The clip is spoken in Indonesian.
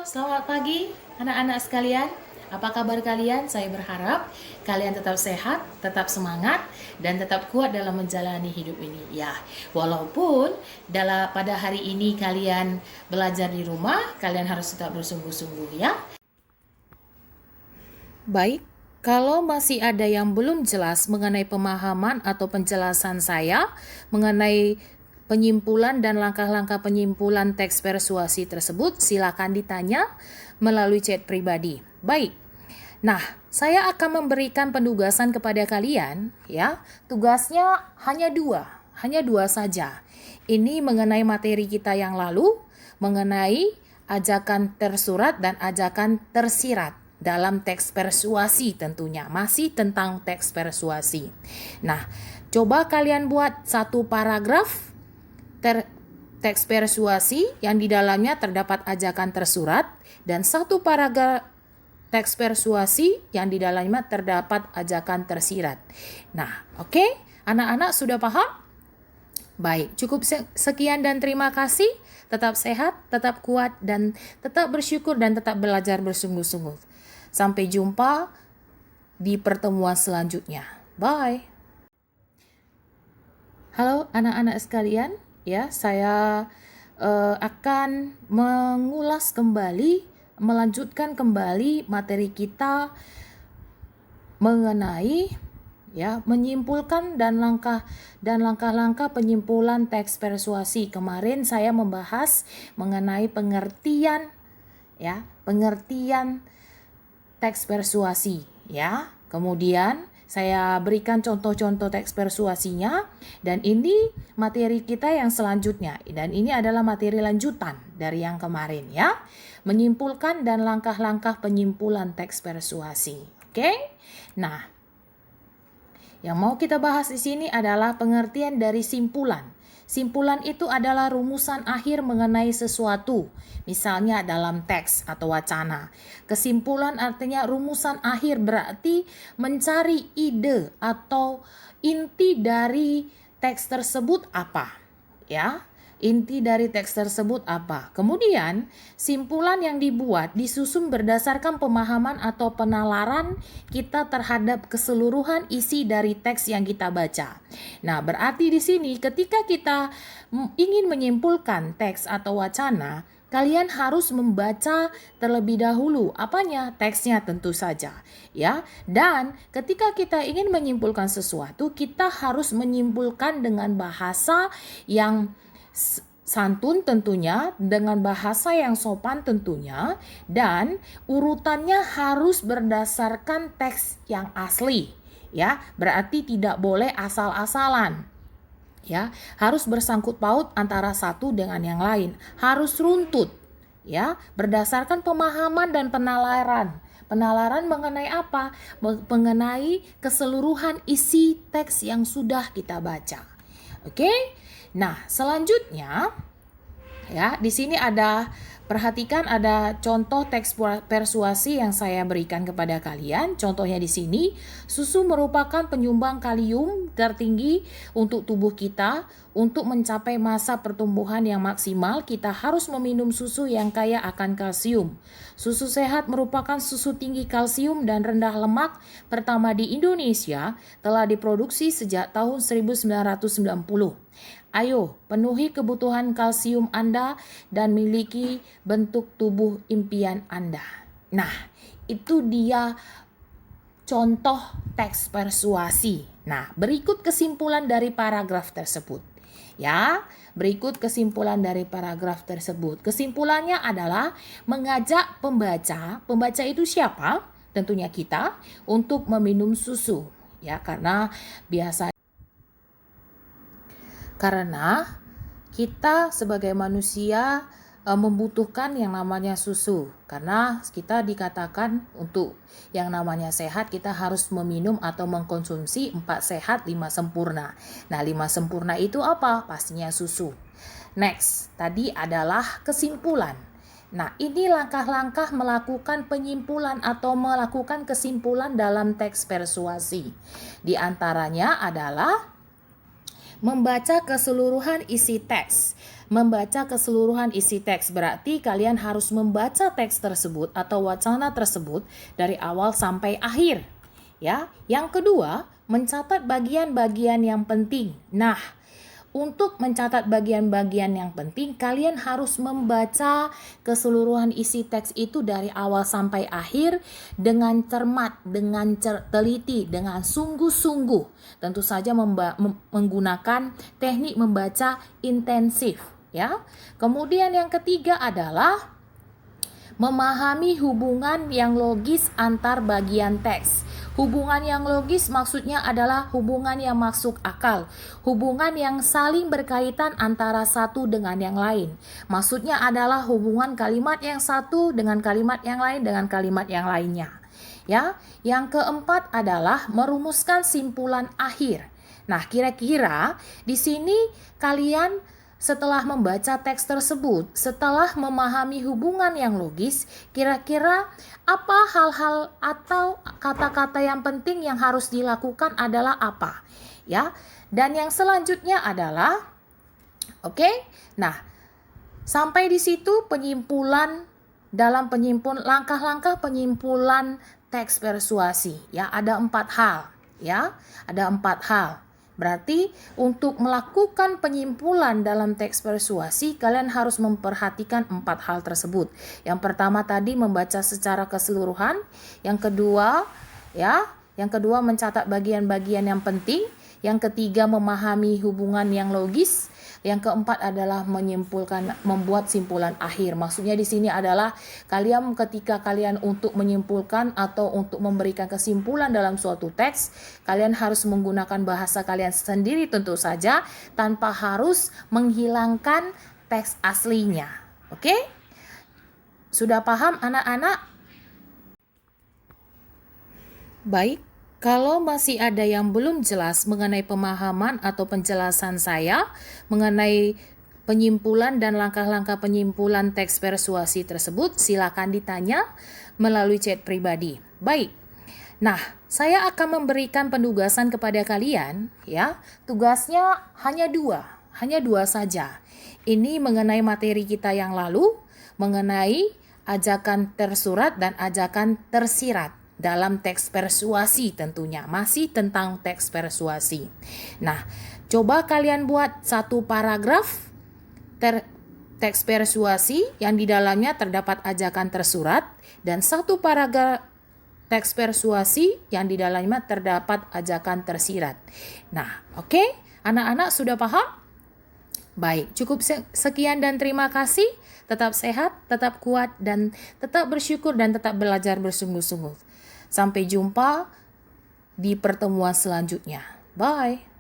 Selamat pagi anak-anak sekalian. Apa kabar kalian? Saya berharap kalian tetap sehat, tetap semangat, dan tetap kuat dalam menjalani hidup ini. Ya, walaupun pada hari ini kalian belajar di rumah, kalian harus tetap bersungguh-sungguh ya. Baik, kalau masih ada yang belum jelas mengenai pemahaman atau penjelasan saya mengenai penyimpulan dan langkah-langkah penyimpulan teks persuasi tersebut, silakan ditanya melalui chat pribadi. Baik. Nah, saya akan memberikan penugasan kepada kalian, ya. Tugasnya hanya dua saja. Ini mengenai materi kita yang lalu, mengenai ajakan tersurat dan ajakan tersirat dalam teks persuasi tentunya, masih tentang teks persuasi. Nah, coba kalian buat satu paragraf teks persuasi yang di dalamnya terdapat ajakan tersurat dan satu paragraf teks persuasi yang di dalamnya terdapat ajakan tersirat. Nah, oke? Anak-anak sudah paham? Baik, cukup sekian dan terima kasih. Tetap sehat, tetap kuat, dan tetap bersyukur dan tetap belajar bersungguh-sungguh. Sampai jumpa di pertemuan selanjutnya. Bye. Halo anak-anak sekalian, ya saya akan melanjutkan kembali materi kita mengenai menyimpulkan dan langkah-langkah penyimpulan teks persuasi. Kemarin saya membahas mengenai pengertian teks persuasi ya. Kemudian saya berikan contoh-contoh teks persuasinya dan ini materi kita yang selanjutnya dan ini adalah materi lanjutan dari yang kemarin ya. Menyimpulkan dan langkah-langkah penyimpulan teks persuasi. Oke? Nah, yang mau kita bahas di sini adalah pengertian dari simpulan. Simpulan itu adalah rumusan akhir mengenai sesuatu, misalnya dalam teks atau wacana. Kesimpulan artinya rumusan akhir, berarti mencari ide atau inti dari teks tersebut apa, ya. Inti dari teks tersebut apa? Kemudian, simpulan yang dibuat disusun berdasarkan pemahaman atau penalaran kita terhadap keseluruhan isi dari teks yang kita baca. Nah, berarti di sini ketika kita ingin menyimpulkan teks atau wacana, kalian harus membaca terlebih dahulu apanya? Teksnya tentu saja, ya. Dan ketika kita ingin menyimpulkan sesuatu, kita harus menyimpulkan dengan bahasa yang santun tentunya, dengan bahasa yang sopan tentunya, dan urutannya harus berdasarkan teks yang asli, ya. Berarti tidak boleh asal-asalan. Ya, harus bersangkut paut antara satu dengan yang lain, harus runtut, ya, berdasarkan pemahaman dan penalaran. Penalaran mengenai apa? Mengenai keseluruhan isi teks yang sudah kita baca. Oke? Nah, selanjutnya ya, di sini perhatikan ada contoh teks persuasi yang saya berikan kepada kalian. Contohnya di sini, susu merupakan penyumbang kalium tertinggi untuk tubuh kita. Untuk mencapai masa pertumbuhan yang maksimal, kita harus meminum susu yang kaya akan kalsium. Susu sehat merupakan susu tinggi kalsium dan rendah lemak pertama di Indonesia, telah diproduksi sejak tahun 1990. Ayo, penuhi kebutuhan kalsium Anda dan miliki bentuk tubuh impian Anda. Nah, itu dia contoh teks persuasi. Nah, berikut kesimpulan dari paragraf tersebut. Ya, berikut kesimpulan dari paragraf tersebut. Kesimpulannya adalah mengajak pembaca itu siapa? Tentunya kita, untuk meminum susu. Ya, karena kita sebagai manusia membutuhkan yang namanya susu, karena kita dikatakan untuk yang namanya sehat kita harus meminum atau mengkonsumsi 4 sehat 5 sempurna. Nah, 5 sempurna itu apa? Pastinya susu. Next, tadi adalah kesimpulan. Nah, ini langkah-langkah melakukan penyimpulan atau melakukan kesimpulan dalam teks persuasi. Di antaranya adalah membaca keseluruhan isi teks. membaca keseluruhan isi teks. Berarti kalian harus membaca teks tersebut atau wacana tersebut dari awal sampai akhir. Ya. Yang kedua, mencatat bagian-bagian yang penting. Nah, untuk mencatat bagian-bagian yang penting, kalian harus membaca keseluruhan isi teks itu dari awal sampai akhir dengan cermat, dengan teliti, dengan sungguh-sungguh. Tentu saja menggunakan teknik membaca intensif, ya. Kemudian yang ketiga adalah memahami hubungan yang logis antar bagian teks. Hubungan yang logis maksudnya adalah hubungan yang masuk akal, hubungan yang saling berkaitan antara satu dengan yang lain. Maksudnya adalah hubungan kalimat yang satu dengan kalimat yang lain dengan kalimat yang lainnya. Ya, yang keempat adalah merumuskan simpulan akhir. Nah, kira-kira di sini kalian setelah membaca teks tersebut, setelah memahami hubungan yang logis, kira-kira apa hal-hal atau kata-kata yang penting yang harus dilakukan adalah apa? Ya. Dan yang selanjutnya adalah Nah, sampai di situ penyimpulan dalam langkah-langkah penyimpulan teks persuasi. Ya, ada 4 hal, ya. Ada 4 hal. Berarti untuk melakukan penyimpulan dalam teks persuasi, kalian harus memperhatikan 4 hal tersebut. Yang pertama tadi membaca secara keseluruhan, yang kedua mencatat bagian-bagian yang penting, yang ketiga memahami hubungan yang logis, yang keempat adalah membuat simpulan akhir. Maksudnya di sini adalah ketika kalian untuk menyimpulkan atau untuk memberikan kesimpulan dalam suatu teks, kalian harus menggunakan bahasa kalian sendiri tentu saja tanpa harus menghilangkan teks aslinya. Oke? Sudah paham anak-anak? Baik. Kalau masih ada yang belum jelas mengenai pemahaman atau penjelasan saya mengenai penyimpulan dan langkah-langkah penyimpulan teks persuasi tersebut, silakan ditanya melalui chat pribadi. Baik. Nah, saya akan memberikan penugasan kepada kalian, ya. Tugasnya hanya dua saja. Ini mengenai materi kita yang lalu, mengenai ajakan tersurat dan ajakan tersirat. Dalam teks persuasi tentunya, masih tentang teks persuasi. Nah, coba kalian buat satu paragraf teks persuasi yang di dalamnya terdapat ajakan tersurat dan satu paragraf teks persuasi yang di dalamnya terdapat ajakan tersirat. Nah, oke? Anak-anak sudah paham? Baik, cukup sekian dan terima kasih. Tetap sehat, tetap kuat, dan tetap bersyukur dan tetap belajar bersungguh-sungguh. Sampai jumpa di pertemuan selanjutnya. Bye.